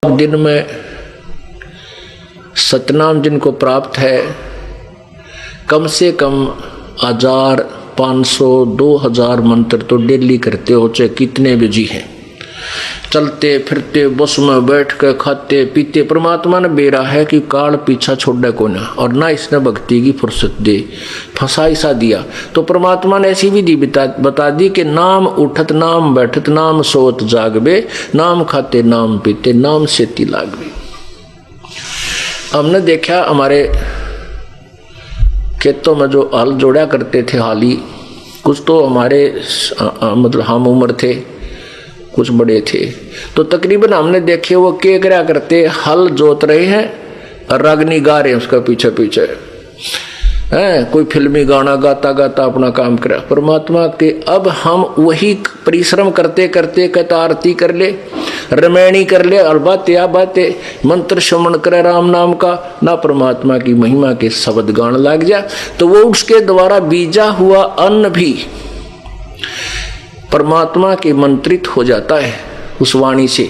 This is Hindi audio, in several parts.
दिन में सतनाम जिनको प्राप्त है कम से कम 1000, 500, 2000 मंत्र तो डेली करते हो, चाहे कितने भी जी हैं। चलते फिरते बस में बैठ कर खाते पीते परमात्मा ने बेरा है कि काल पीछा छोड़े को ना, और ना इसने भक्ति की फुर्सत दे फंसा सा दिया। तो परमात्मा ने ऐसी विधि बता दी कि नाम उठत नाम बैठत नाम सोत जागबे, नाम खाते नाम पीते नाम सेती लागबे। हमने देखा हमारे खेतों में जो हल जोड़ा करते थे हाली, कुछ तो हमारे मतलब हम उम्र थे, कुछ बड़े थे, तो तकरीबन हमने देखे वो क्या करा करते, हल जोत रहे हैं और रागनी गा रहे हैं उसका पीछे पीछे है, कोई फिल्मी गाना गाता गाता अपना काम करा। परमात्मा के अब हम वही परिश्रम करते करते कहता आरती कर ले, रमैणी कर ले, और बातें मंत्र श्रवण करे राम नाम का, ना परमात्मा की महिमा के शब्द गान लग जा, तो वो उसके द्वारा बीजा हुआ अन्न भी परमात्मा के मंत्रित हो जाता है उस वाणी से,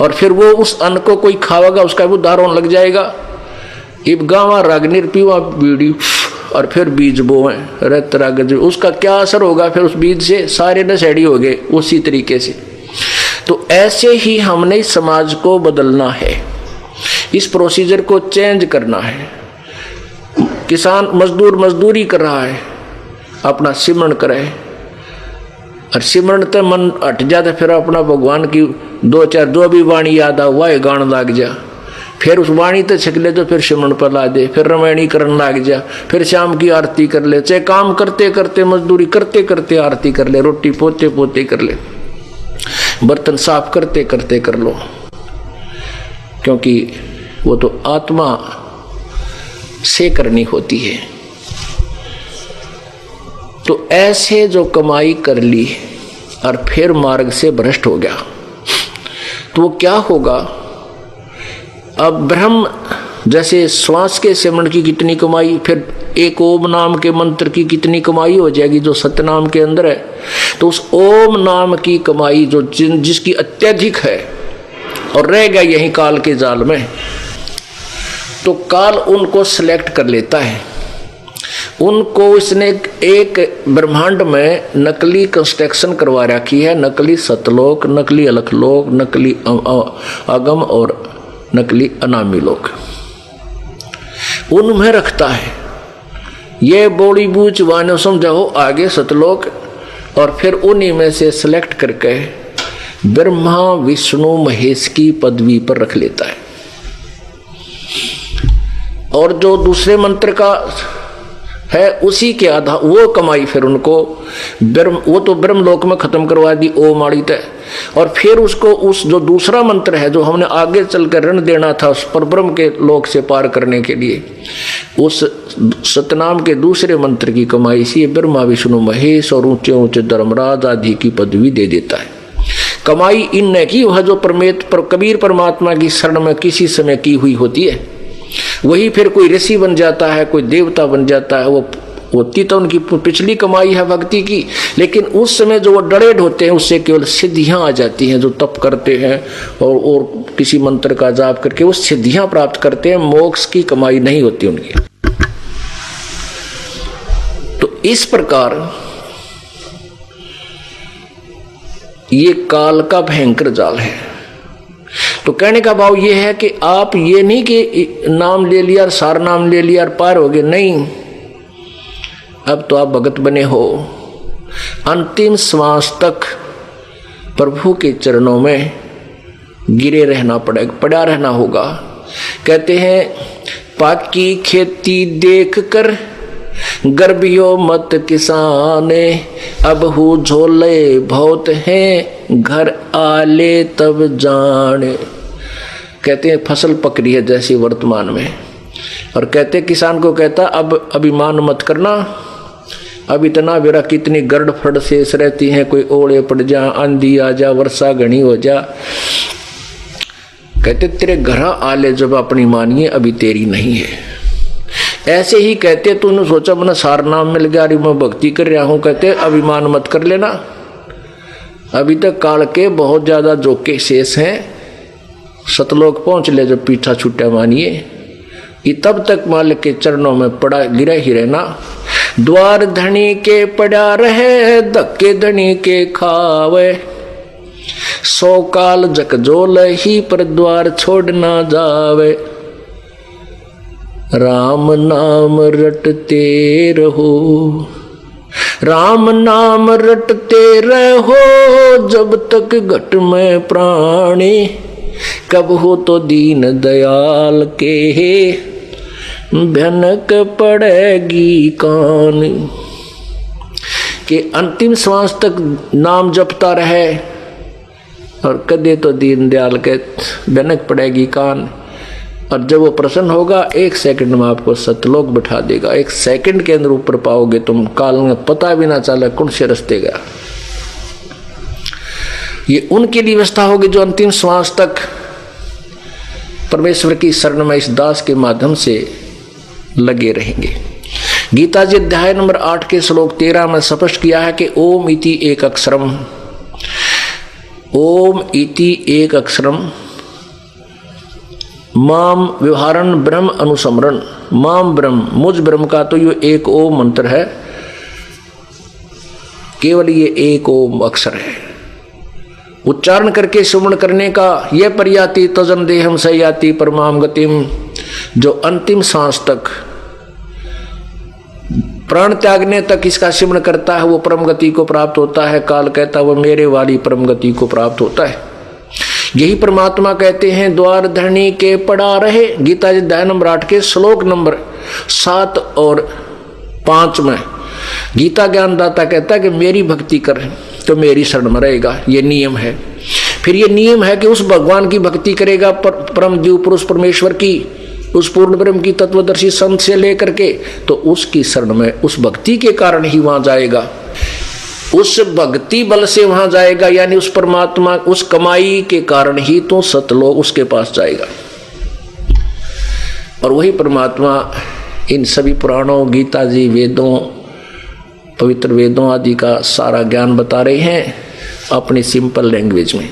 और फिर वो उस अन्न को कोई खावेगा उसका भी दारों लग जाएगा। इब गावा रागनिर पीवा बीड़ी और फिर बीज बोए रत राग, उसका क्या असर होगा फिर उस बीज से, सारे नशेड़ी हो गए उसी तरीके से। तो ऐसे ही हमने इस समाज को बदलना है, इस प्रोसीजर को चेंज करना है। किसान मजदूर मजदूरी कर रहा है, अपना सिमरण करे, और सिमरण तो मन हट जाता, फिर अपना भगवान की 2-4 जो भी वाणी याद आ वह गान लाग जा, फिर उस वाणी तो छिक ले तो फिर सिमरण पर ला दे, फिर रमैणी करने लाग जा, फिर शाम की आरती कर ले, चाहे काम करते करते मजदूरी करते करते आरती कर ले, रोटी पोते पोते कर ले, बर्तन साफ करते करते कर लो, क्योंकि वो तो आत्मा से करनी होती है। तो ऐसे जो कमाई कर ली और फिर मार्ग से भ्रष्ट हो गया, तो वो क्या होगा। अब ब्रह्म जैसे श्वास के सिमरण की कितनी कमाई, फिर एक ओम नाम के मंत्र की कितनी कमाई हो जाएगी जो सतनाम के अंदर है, तो उस ओम नाम की कमाई जो जिसकी अत्यधिक है और रह गया यहीं काल के जाल में, तो काल उनको सिलेक्ट कर लेता है। उनको इसने एक ब्रह्मांड में नकली कंस्ट्रक्शन करवा रखी है, नकली सतलोक, नकली अलखलोक, नकली अगम और नकली अनामी लोक उनमें रखता है। ये बोली बूझ वानो समझाओ आगे सतलोक, और फिर उन्हीं में से सिलेक्ट करके ब्रह्मा विष्णु महेश की पदवी पर रख लेता है। और जो दूसरे मंत्र का है उसी के आधार वो कमाई फिर उनको वो तो ब्रह्म लोक में खत्म करवा दी ओम आड़ी तय, और फिर उसको उस जो दूसरा मंत्र है जो हमने आगे चलकर ऋण देना था उस पर ब्रह्म के लोक से पार करने के लिए, उस सतनाम के दूसरे मंत्र की कमाई से ब्रह्मा विष्णु महेश और ऊंचे ऊंचे धर्मराज आदि की पदवी दे देता है। कमाई इन की वह जो कबीर परमात्मा की शरण में किसी समय की हुई होती है, वही फिर कोई ऋषि बन जाता है, कोई देवता बन जाता है, वो होती तो उनकी पिछली कमाई है भक्ति की, लेकिन उस समय जो वो डरेड होते हैं उससे केवल सिद्धियां आ जाती हैं, जो तप करते हैं और किसी मंत्र का जाप करके वो सिद्धियां प्राप्त करते हैं, मोक्ष की कमाई नहीं होती उनकी। तो इस प्रकार ये काल का भयंकर जाल है। तो कहने का भाव ये है कि आप ये नहीं कि नाम ले लिया और सार नाम ले लिया और पार हो गए, नहीं, अब तो आप भगत बने हो, अंतिम श्वास तक प्रभु के चरणों में गिरे रहना पड़ा रहना होगा। कहते हैं पाकी खेती देख कर गर्भियो मत किसाने, अब हु झोले बहुत हैं घर आले तब जाने। कहते हैं फसल पक रही है जैसी वर्तमान में, और कहते किसान को कहता अब अभिमान मत करना, अब इतना बेरा कितनी गर्द फड़ शेष रहती हैं, कोई ओले पड़ जा, आंधी आ जा, वर्षा घनी हो जा, कहते तेरे घर आले जब अपनी मानिए अभी तेरी नहीं है। ऐसे ही कहते तूने सोचा मैंने सार नाम मिल गया, मैं भक्ति कर रहा हूं, कहते अभिमान मत कर लेना, अभी तक काल के बहुत ज्यादा जोके शेष हैं, सतलोक पहुंच ले जब पीछा छूटा मानिए, ये तब तक मालिक के चरणों में पड़ा गिरा ही रहना। द्वार धनी के पड़ा रहे, धक्के धनी के खावे, 100 काल जकजोल ही पर द्वार छोड़ ना जावे। राम नाम रटते रहो, राम नाम रटते रहो, जब तक घट में प्राणी, कब हो तो दीन दयाल के भनक पड़ेगी कान। के अंतिम श्वास तक नाम जपता रहे और कदे तो दीन दयाल के भनक पड़ेगी कान। और जब वो प्रसन्न होगा 1 सेकंड में आपको सतलोक बैठा देगा। 1 सेकंड के अंदर ऊपर पाओगे तुम, काल में पता भी ना चले कौन से रास्ते गया। ये उनके लिए व्यवस्था होगी जो अंतिम श्वास तक परमेश्वर की शरण में इस दास के माध्यम से लगे रहेंगे। गीता जी अध्याय नंबर 8 के श्लोक 13 में स्पष्ट किया है कि ओम इति एक अक्षरम, ओम इति एक अक्षरम, माम व्यवहारन ब्रह्म अनुसमरण, माम ब्रह्म, मुझ ब्रह्म का तो ये एक ओम मंत्र है, केवल ये एक ओम अक्षर है। उच्चारण करके सुमरण करने का यह पर्याति तजन देहम सयाति परमाम गतिम, जो अंतिम सांस तक प्राण त्यागने तक इसका सिमरण करता है वो परम गति को प्राप्त होता है। काल कहता है वो मेरे वाली परम गति को प्राप्त होता है। यही परमात्मा कहते हैं द्वार धरणी के पड़ा रहे। गीता जी अध्याय नंबर 8 के श्लोक नंबर 7 और 5 में गीता ज्ञानदाता कहता है कि मेरी भक्ति कर तो मेरी शरण में रहेगा, ये नियम है। फिर ये नियम है कि उस भगवान की भक्ति करेगा, परम जीव पुरुष परमेश्वर की, उस पूर्ण ब्रह्म की तत्वदर्शी संत से लेकर के, तो उसकी शरण में उस भक्ति के कारण ही वहां जाएगा, उस भक्ति बल से वहां जाएगा, यानी उस परमात्मा उस कमाई के कारण ही तो सतलोक उसके पास जाएगा। और वही परमात्मा इन सभी पुराणों, गीता जी, वेदों, पवित्र वेदों आदि का सारा ज्ञान बता रहे हैं अपनी सिंपल लैंग्वेज में।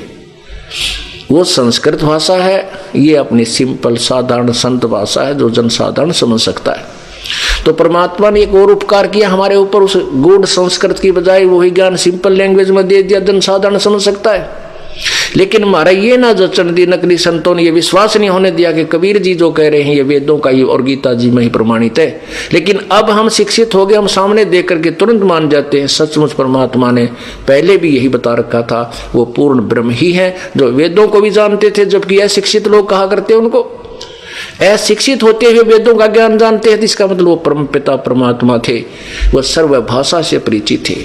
वो संस्कृत भाषा है, ये अपनी सिंपल साधारण संत भाषा है जो जनसाधारण समझ सकता है। तो परमात्मा ने एक और उपकार किया हमारे ऊपर, उस गूढ़ संस्कृत की बजाय वही ज्ञान सिंपल लैंग्वेज में दे दिया, जनसाधारण समझ सकता है। लेकिन हमारा ये ना जचन दी, नकली संतों ने ये विश्वास नहीं होने दिया कि कबीर जी जो कह रहे हैं ये वेदों का ही और गीता जी में ही प्रमाणित है। लेकिन अब हम शिक्षित हो गए, हम सामने देख करके तुरंत मान जाते हैं सचमुच परमात्मा ने पहले भी यही बता रखा था, वो पूर्ण ब्रह्म ही है जो वेदों को भी जानते थे, जबकि अशिक्षित लोग कहा करते हैं उनको। अशिक्षित होते हुए वेदों का ज्ञान जानते हैं, इसका मतलब वो परम पिता परमात्मा थे, वह सर्व भाषा से परिचित थे।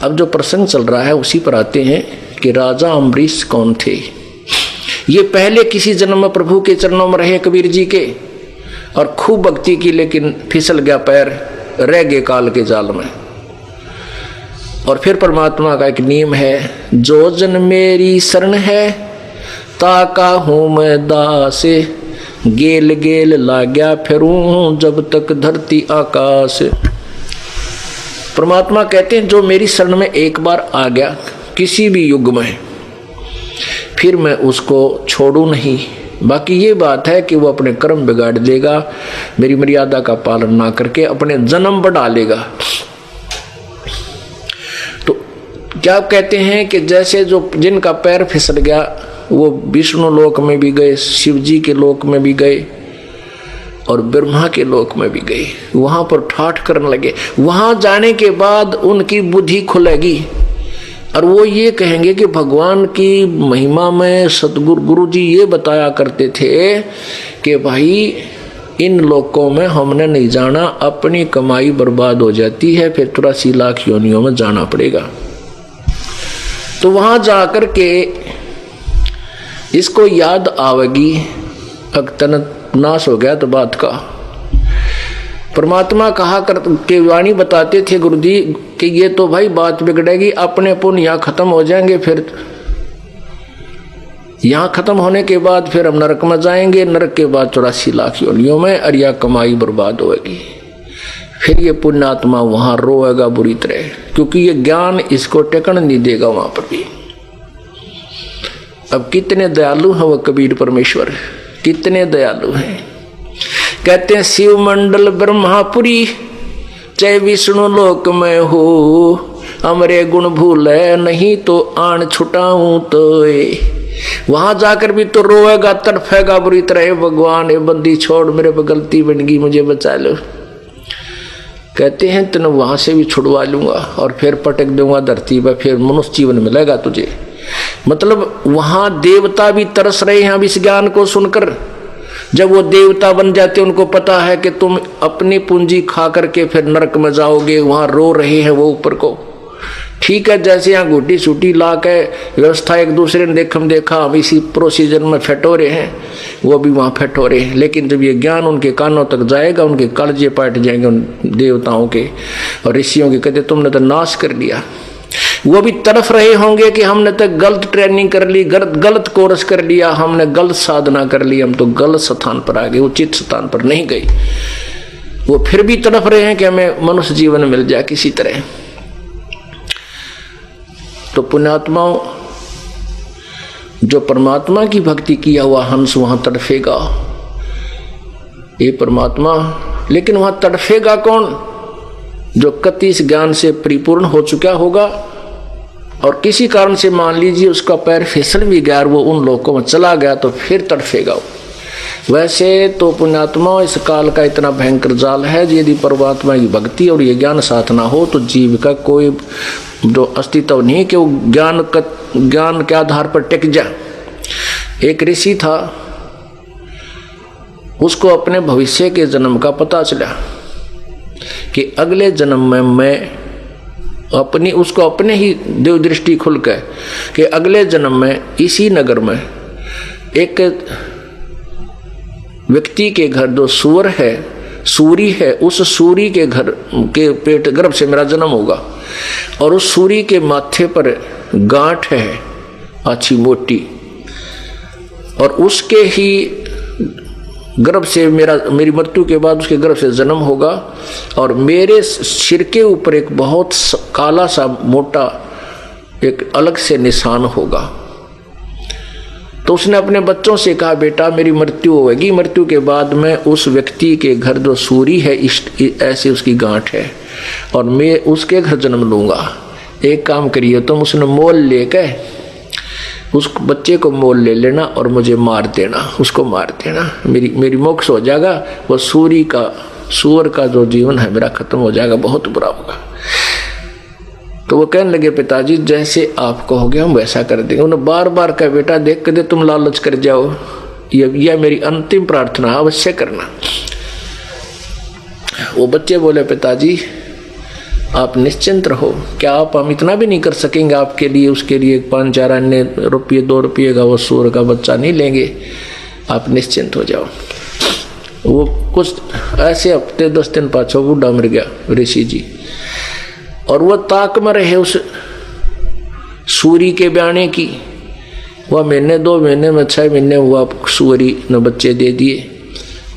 अब जो प्रसंग चल रहा है उसी पर आते हैं कि राजा अम्बरीश कौन थे। ये पहले किसी जन्म में प्रभु के चरणों में रहे कबीर जी के, और खूब भक्ति की, लेकिन फिसल गया पैर, रह गए काल के जाल में। और फिर परमात्मा का एक नियम है, जो जन मेरी शरण है ताका हूं मैं दासे, गेल गेल लाग्या फिरूं जब तक धरती आकाश। परमात्मा कहते हैं जो मेरी शरण में एक बार आ गया किसी भी युग में, फिर मैं उसको छोड़ू नहीं। बाकी ये बात है कि वो अपने कर्म बिगाड़ देगा, मेरी मर्यादा का पालन ना करके अपने जन्म बढ़ा लेगा। तो क्या कहते हैं कि जैसे जो जिनका पैर फिसल गया वो विष्णु लोक में भी गए, शिव जी के लोक में भी गए और ब्रह्मा के लोक में भी गए, वहां पर ठाठ करने लगे। वहां जाने के बाद उनकी बुद्धि खुलेगी और वो ये कहेंगे कि भगवान की महिमा में सतगुरु गुरु जी ये बताया करते थे कि भाई इन लोकों में हमने नहीं जाना, अपनी कमाई बर्बाद हो जाती है, फिर 83 लाख योनियों में जाना पड़ेगा। तो वहां जाकर के इसको याद आवेगी, अक्तन नाश हो गया तो बात का। परमात्मा कहा कर के वाणी बताते थे गुरु जी कि ये तो भाई बात बिगड़ेगी, अपने पुण्य यहाँ खत्म हो जाएंगे, फिर यहाँ खत्म होने के बाद फिर हम नरक में जाएंगे, नरक के बाद 84 लाख योनियों में, और यह कमाई बर्बाद होगी। फिर ये पुण्यात्मा वहां रोएगा बुरी तरह, क्योंकि ये ज्ञान इसको टेकन नहीं देगा वहां पर भी। अब कितने दयालु हैं वो कबीर परमेश्वर, कितने दयालु हैं। कहते हैं शिव मंडल ब्रह्मापुरी चाहे विष्णु लोक में हो, हमरे गुण भूले नहीं तो आन छुटाऊं तो। वहां जाकर भी तो रोएगा, तड़फेगा बुरी तरह, भगवान ये बंदी छोड़, मेरे पर गलती बन गई, मुझे बचा लो। कहते हैं तेन वहां से भी छुड़वा लूंगा और फिर पटक दूंगा धरती पर, फिर मनुष्य जीवन मिलेगा तुझे। मतलब वहां देवता भी तरस रहे हैं अब इस ज्ञान को सुनकर। जब वो देवता बन जाते उनको पता है कि तुम अपनी पूंजी खा करके फिर नरक में जाओगे, वहां रो रहे हैं वो ऊपर को। ठीक है, जैसे यहाँ गुड्डी सूटी ला के व्यवस्था एक दूसरे ने देखा हम इसी प्रोसीजर में फटोरे हैं, वो भी वहाँ फटोरे हैं। लेकिन जब ये ज्ञान उनके कानों तक जाएगा, उनके कलजे पाट जाएंगे उन देवताओं के और ऋषियों के। कहते तुमने तो नाश कर लिया। वो भी तरफ रहे होंगे कि हमने तो गलत ट्रेनिंग कर ली, गलत कोर्स कर लिया, हमने गलत साधना कर ली, हम तो गलत स्थान पर आ गए, उचित स्थान पर नहीं गए। वो फिर भी तरफ रहे हैं कि हमें मनुष्य जीवन मिल जाए किसी तरह। तो पुण्यात्माओं, जो परमात्मा की भक्ति किया हुआ हंस वहां तड़फेगा, ये परमात्मा। लेकिन वहां तड़फेगा कौन? जो कति इस ज्ञान से परिपूर्ण हो चुका होगा और किसी कारण से मान लीजिए उसका पैर फिसल भी गया और वो उन लोगों में चला गया, तो फिर तड़फेगा। वैसे तो पुण्यात्मा इस काल का इतना भयंकर जाल है, यदि परमात्मा की भक्ति और ये ज्ञान साथ ना हो तो जीव का कोई जो अस्तित्व नहीं कि वो ज्ञान के आधार पर टिक जाए। एक ऋषि था, उसको अपने भविष्य के जन्म का पता चला कि अगले जन्म में मैं उसको अपने ही देव दृष्टि खुल गए कि अगले जन्म में इसी नगर में एक व्यक्ति के घर जो सूर है, सूरी है, उस सूरी के घर के पेट गर्भ से मेरा जन्म होगा और उस सूरी के माथे पर गांठ है अच्छी मोटी, और उसके ही गर्भ से मेरी मृत्यु के बाद उसके गर्भ से जन्म होगा और मेरे सिर के ऊपर एक बहुत काला सा मोटा एक अलग से निशान होगा। तो उसने अपने बच्चों से कहा, बेटा मेरी मृत्यु होगी, मृत्यु के बाद मैं उस व्यक्ति के घर जो सूरी है ऐसे उसकी गांठ है और मैं उसके घर जन्म लूंगा। एक काम करिए तुम, उसने मोल लेके उस बच्चे को मोल ले लेना और मुझे मार देना, उसको मार देना, मेरी मोक्ष हो जाएगा। वो सूअर का जो जीवन है मेरा खत्म हो जाएगा, बहुत बुरा होगा। तो वो कहने लगे, पिताजी जैसे आप कहोगे हम वैसा कर देंगे। उन्होंने बार बार कहा, बेटा देख कर दे तुम लालच कर जाओ, यह मेरी अंतिम प्रार्थना अवश्य करना। वो बच्चे बोले, पिताजी आप निश्चिंत रहो, क्या आप हम इतना भी नहीं कर सकेंगे आपके लिए, उसके लिए 5-4 अन्य रुपये 2 रुपये का वो सूअर का बच्चा नहीं लेंगे, आप निश्चिंत हो जाओ। वो कुछ ऐसे हफ्ते 10 दिन पाछो बूढ़ा मर गया ऋषि जी, और वह ताक में रहे उस सूरी के ब्याने की। वह महीने 2 महीने में 6 महीने हुआ सूरी ने बच्चे दे दिए।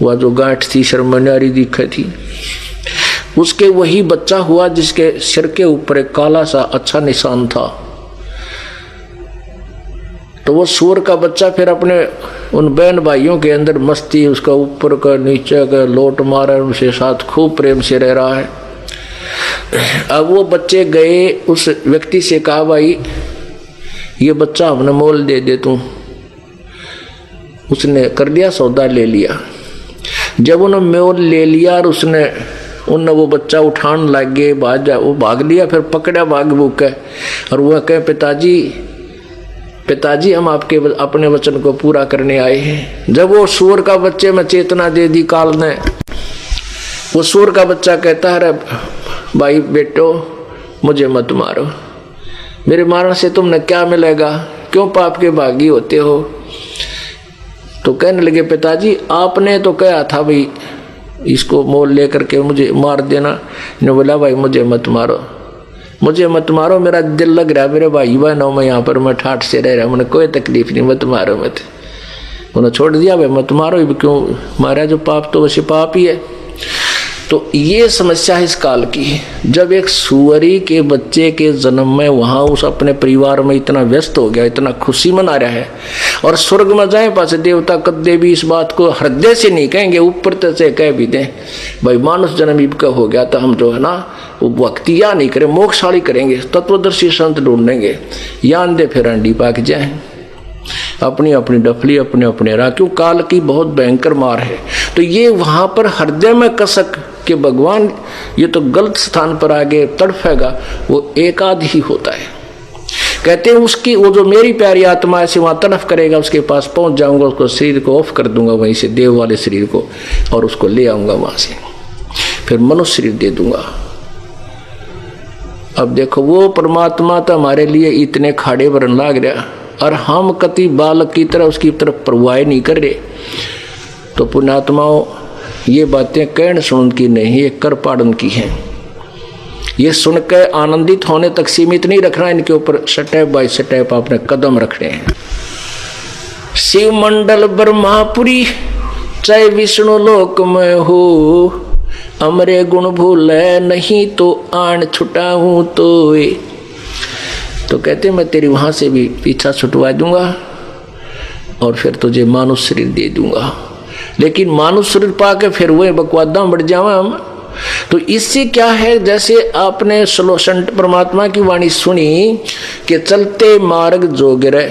वह जो गांठ थी शर्मनारी दिखे थी, उसके वही बच्चा हुआ जिसके सिर के ऊपर एक काला सा अच्छा निशान था। तो वो सूअर का बच्चा फिर अपने उन बहन भाइयों के अंदर मस्ती, उसका ऊपर का नीचे का लोट मारा, उनके साथ खूब प्रेम से रह रहा है। अब वो बच्चे गए उस व्यक्ति से कहा, भाई ये बच्चा हमने मोल दे दे तू। उसने कर दिया, सौदा ले लिया। जब उन्होंने मोल ले लिया और उनने वो बच्चा उठान लग गए, वो भाग लिया, फिर पकड़ा भाग भूख है और वह कहे, पिताजी हम आपके अपने वचन को पूरा करने आए हैं। जब वो सूअर का बच्चे में चेतना दे दी काल ने, वो सूअर का बच्चा कहता है, भाई बेटो मुझे मत मारो, मेरे मारने से तुमने क्या मिलेगा, क्यों पाप के भागी होते हो। तो कहने लगे, पिताजी आपने तो कहा था भाई इसको मोल लेकर के मुझे मार देना। ने बोला, भाई मुझे मत मारो, मेरा दिल लग रहा है, मेरे भाई बहनों में यहाँ पर मैं ठाठ से रह रहा हूँ, मुझे कोई तकलीफ नहीं, मत मारो मत। उन्होंने छोड़ दिया, भाई मत मारो, क्यों मारा, जो पाप तो वैसे पाप ही है। तो ये समस्या है इस काल की। जब एक सुअरी के बच्चे के जन्म में वहां उस अपने परिवार में इतना व्यस्त हो गया, इतना खुशी मना रहा है, और स्वर्ग में जाए पास देवता कदे भी इस बात को हृदय से नहीं कहेंगे, ऊपर से कह भी दें भाई मानुष जन्म इनका हो गया तो हम जो है ना वो भक्ति या नहीं करें, मोक्षशाली करेंगे, तत्वदर्शी संत ढूंढेंगे, या अंधे फिर अंडी पाक जाए, अपनी अपनी डफली अपने अपने राह। क्यों? काल की बहुत भयंकर मार है। तो ये वहां पर हृदय में कसक के भगवान ये तो गलत स्थान पर आगे तड़फेगा, वो एक आध ही होता है। कहते हैं उसकी वो जो मेरी प्यारी आत्मा ऐसे वहां तड़फ करेगा, उसके पास पहुंच जाऊंगा, उसको शरीर को ऑफ कर दूंगा वहीं से, देव वाले शरीर को, और उसको ले आऊंगा वहां से, फिर मनुष्य शरीर दे दूंगा। अब देखो वो परमात्मा तो हमारे लिए इतने खाड़े भरन लाग रहा, और हम कति बालक की तरह उसकी तरफ परवाह नहीं कर रहे। तो पुण्यात्माओं ये बातें कहन सुन की नहीं, ये कर पाड़न की हैं। ये सुनकर आनंदित होने तक सीमित नहीं रखना, इनके ऊपर स्टेप बाय स्टेप आपने कदम रखने हैं। शिव मंडल ब्रह्मापुरी चाहे विष्णु लोक में हो, अमरे गुण भूले नहीं तो आन छुटाऊं तो कहते मैं तेरी वहां से भी पीछा छुटवा दूंगा और फिर तुझे मानुष शरीर दे दूंगा। लेकिन मानुष शरीर पाके फिर वही बकवादा बढ़ जावा हम। तो इससे क्या है, जैसे आपने संत परमात्मा की वाणी सुनी कि चलते मार्ग जोगिरे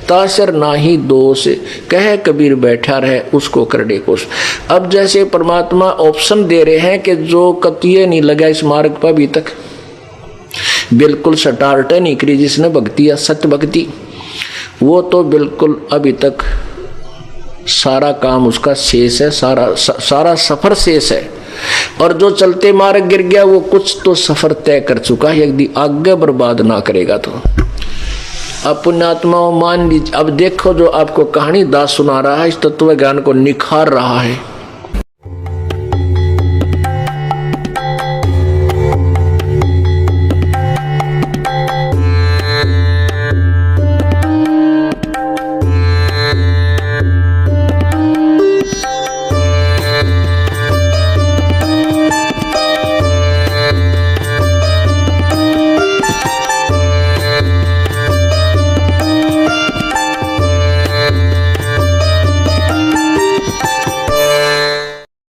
तासर नाही दोष, कहे कबीर बैठा रहे उसको करने कोश। अब जैसे परमात्मा ऑप्शन दे रहे हैं कि जो कतिये नहीं लगा इस मार्ग पर अभी तक, बिल्कुल स्टार्ट नहीं करी जिसने भक्ति या सत्य भक्ति, वो तो बिल्कुल अभी तक सारा काम उसका शेष है, सारा सफर शेष है। और जो चलते मार्ग गिर गया वो कुछ तो सफर तय कर चुका है, यदि आगे बर्बाद ना करेगा तो। अब पुण्यात्माओं मान लीजिए, अब देखो जो आपको कहानी दास सुना रहा है इस तत्व ज्ञान को निखार रहा है।